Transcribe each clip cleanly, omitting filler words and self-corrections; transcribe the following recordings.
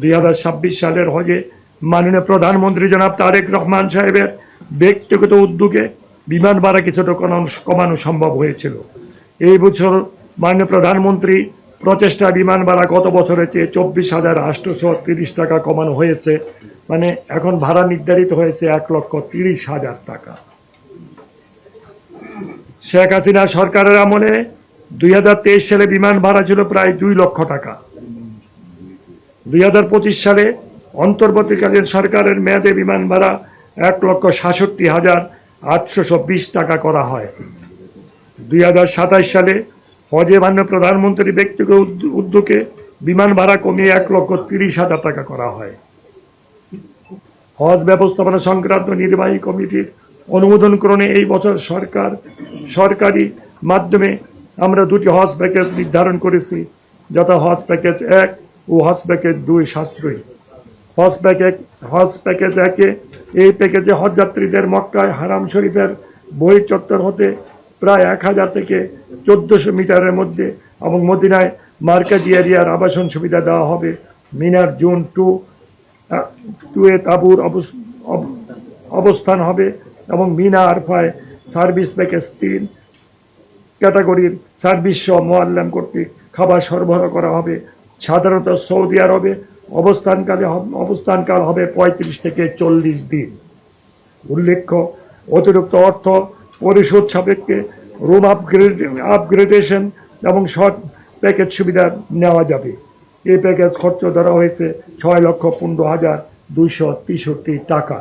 2026 সালের হজে মাননীয় প্রধানমন্ত্রী জনাব তারেক রহমান সাহেবের ব্যক্তিগত উদ্যোগে বিমান ভাড়া কিছুটা কমানো সম্ভব হয়েছিল। এই বছর মাননীয় প্রধানমন্ত্রী প্রচেষ্টা বিমান ভাড়া গত বছরের চেয়ে 24,830 টাকা কমানো হয়েছে। মানে এখন ভাড়া নির্ধারিত হয়েছে 1,30,000 টাকা। শেখ হাসিনা সরকারের আমলে 2023 সালে বিমান ভাড়া ছিল প্রায় 2 লক্ষ টাকা। 2025 সালে অন্তর্বর্তীকালীন সরকারের মেয়াদে বিমান ভাড়া 1,67,820 টাকা করা হয়। 2027 সালে হজে মাননীয় প্রধানমন্ত্রী ব্যক্তিগত উদ্যোগে বিমান ভাড়া কমিয়ে 1,30,000 টাকা করা হয়। হজ ব্যবস্থাপনা সংক্রান্ত নির্বাহী কমিটির অনুমোদন ক্রমে এই বছর সরকারি মাধ্যমে আমরা 2টি হজ প্যাকেজ নির্ধারণ করেছি, যথা হজ প্যাকেজ 1 ও হজ প্যাকেজ 2 সাশ্রয়ী। হজ প্যাকেজ 1-এ এই প্যাকেজে হজ যাত্রীদের মক্কায় হারাম শরীফের বহির্চত্বর হতে প্রায় 1000 থেকে 1400 মিটারের মধ্যে এবং মদিনায় মার্কাজি এরিয়ার আবাসন সুবিধা দেওয়া হবে। মিনার জোন 2-এ তাঁবুর অবস্থান হবে এবং মিনা আরফায় সার্ভিস প্যাকেজ 3 ক্যাটাগরির সার্ভিস সহ মোয়াল্লাম কর্তৃক খাবার সরবরাহ করা হবে। সাধারণত সৌদি আরবে অবস্থানকাল হবে 35 থেকে 40 দিন। উল্লেখ্য, অতিরিক্ত অর্থ পরিশোধ সাপেক্ষে রুম আপগ্রেডেশন এবং শর্ট প্যাকেজ সুবিধা নেওয়া যাবে। এই প্যাকেজ খরচ ধরা হয়েছে 6,15,263 টাকা।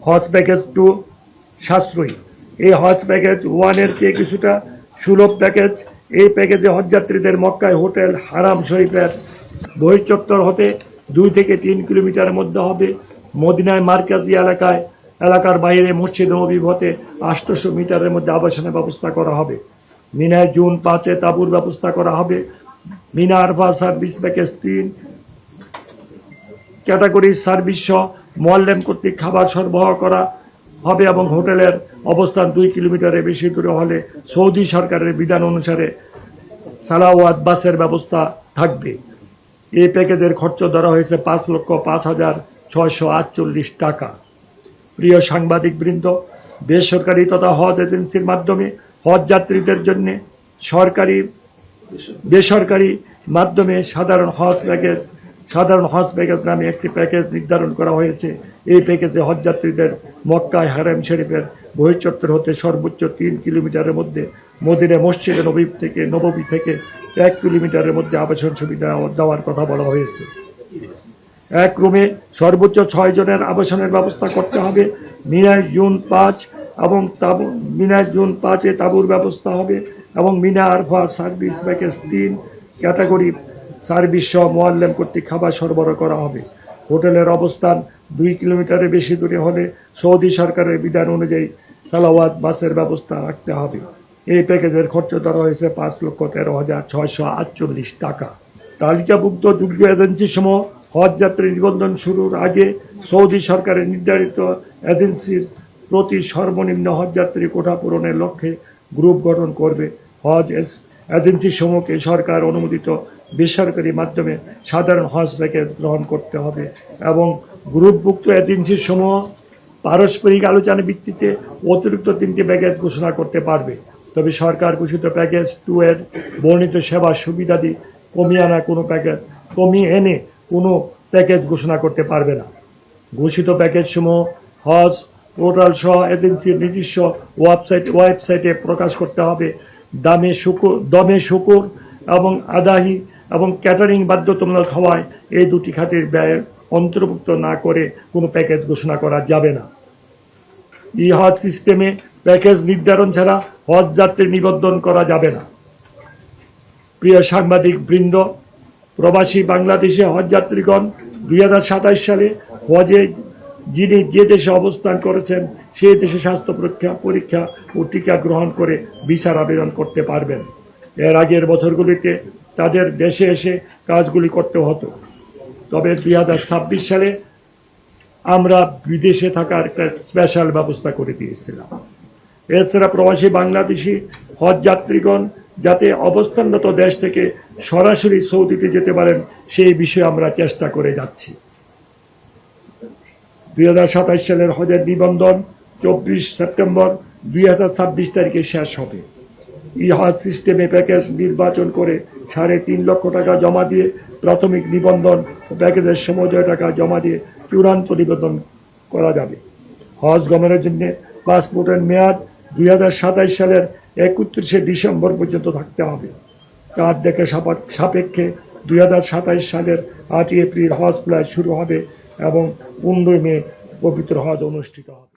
হজ প্যাকেজ 2 সাশ্রয়ী। এই হজ প্যাকেজ 1-এর চেয়ে কিছুটা সুলভ প্যাকেজ। এই প্যাকেজে হজযাত্রীদের মক্কায় হোটেল হারাম শরীফের বহির্চত্বর হতে 2 থেকে 3 কিলোমিটারের মধ্যে হবে। মদিনায় মার্কাজি এলাকার বাইরে মসজিদ নববী হতে 800 মিটারের মধ্যে আবাসনের ব্যবস্থা করা হবে। মিনায় জুন 5-এ তাঁবুর ব্যবস্থা করা হবে। মিনা আরফা সার্ভিস প্যাকেজ 3 ক্যাটাগরির সার্ভিস সহ মোয়াল্লেম কর্তৃক খাবার সরবরাহ করা হবে এবং হোটেলের অবস্থান 2 কিলোমিটারের বেশি দূরে হলে সৌদি সরকারের বিধান অনুসারে সালাওয়াত বাসের ব্যবস্থা থাকবে। এই প্যাকেজের খরচ ধরা হয়েছে 5,05,648 টাকা। প্রিয় সাংবাদিক বৃন্দ, বেসরকারি তথা হজ এজেন্সির মাধ্যমে হজ যাত্রীদের জন্য বেসরকারি মাধ্যমে সাধারণ হজ প্যাকেজ নামে একটি প্যাকেজ নির্ধারণ করা হয়েছে। এই প্যাকেজে হজ যাত্রীদের মক্কায় হারাম শরীফের বহির্চত্বর হতে সর্বোচ্চ 3 কিলোমিটারের মধ্যে, মদিনা মসজিদে নববী থেকে 1 কিলোমিটারের মধ্যে আবাসন সুবিধা দেওয়ার কথা বলা হয়েছে। এক রুমে সর্বোচ্চ 6 জনের আবাসনের ব্যবস্থা করতে হবে। মিনায় জুন 5-এ তাঁবুর ব্যবস্থা হবে এবং Mina Arafa service package 3 category service সহ মোয়াল্লেম কর্তৃক খাবার সরবরাহ করা হবে। হোটেলের অবস্থান 2 কিলোমিটারের বেশি দূরে হলে সৌদি সরকারের বিধান অনুযায়ী সালাওয়াত বাসের ব্যবস্থা রাখতে হবে। এই প্যাকেজের খরচ ধরা হয়েছে 5,13,648 টাকা। তালিকাভুক্ত যোগ্য এজেন্সি সমূহ হজ যাত্রী নিবন্ধন শুরুর আগে সৌদি সরকারের নির্ধারিত এজেন্সির প্রতি সর্বনিম্ন হজ যাত্রী কোটা পূরণের লক্ষ্যে গ্রুপ গঠন করবে। হজ এজেন্সি সমূহকে সরকার অনুমোদিত বেসরকারি মাধ্যমে সাধারণ হজ প্যাকেজ গ্রহণ করতে হবে এবং গ্রুপভুক্ত এজেন্সি সমূহ পারস্পরিক আলোচনার ভিত্তিতে অতিরিক্ত 3টি প্যাকেজ ঘোষণা করতে পারবে। তবে সরকার ঘোষিত প্যাকেজ 2-এর বর্ণিত সেবা সুবিধাদি কমিয়ে এনে কোনো প্যাকেজ ঘোষণা করতে পারবে না। ঘোষিত প্যাকেজ সমূহ হজ পোর্টাল সহ এজেন্সির নিজস্ব ওয়েবসাইটে প্রকাশ করতে হবে। দমে শুকুর এবং আদাহি এবং ক্যাটারিং বাধ্যতামূলক হওয়ায় এই 2টি খাতের ব্যয় অন্তর্ভুক্ত না করে কোনো প্যাকেজ ঘোষণা করা যাবে না। হজ সিস্টেমে প্যাকেজ নির্ধারণ ছাড়া হজ যাত্রী নিবন্ধন করা যাবে না। প্রিয় সাংবাদিক বৃন্দ, প্রবাসী বাংলাদেশে হজ যাত্রীগণ 2027 সালে হজে যিনি যে দেশে অবস্থান করেছেন সেই দেশে স্বাস্থ্য পরীক্ষা ও টিকা গ্রহণ করে ভিসার আবেদন করতে পারবেন। এর আগের বছরগুলিতে তাদের দেশে এসে কাজগুলি করতে হতো, তবে 2026 সালে আমরা বিদেশে থাকার একটা স্পেশাল ব্যবস্থা করে দিয়েছিলাম। এছাড়া প্রবাসী বাংলাদেশি হজ যাত্রীগণ যাতে অবস্থানরত দেশ থেকে সরাসরি সৌদিতে যেতে পারেন সেই বিষয়ে আমরা চেষ্টা করে যাচ্ছি। 2027 সালের হজের নিবন্ধন 24 সেপ্টেম্বর 2026 তারিখে শেষ হবে। হজ সিস্টেমে প্যাকেজ নির্বাচন করে 3.5 লক্ষ টাকা জমা দিয়ে প্রাথমিক নিবন্ধন ও প্যাকেজের সমুদয় টাকা জমা দিয়ে চূড়ান্ত নিবন্ধন করা যাবে। হজ গমনের জন্য পাসপোর্টের মেয়াদ 2027 সালের 31 ডিসেম্বর পর্যন্ত থাকতে হবে। কার্ড দেখে সাপেক্ষে 2027 সালের 8 এপ্রিল হজ ফ্লাইট শুরু হবে এবং 15 মে পবিত্র হজ অনুষ্ঠিত হবে।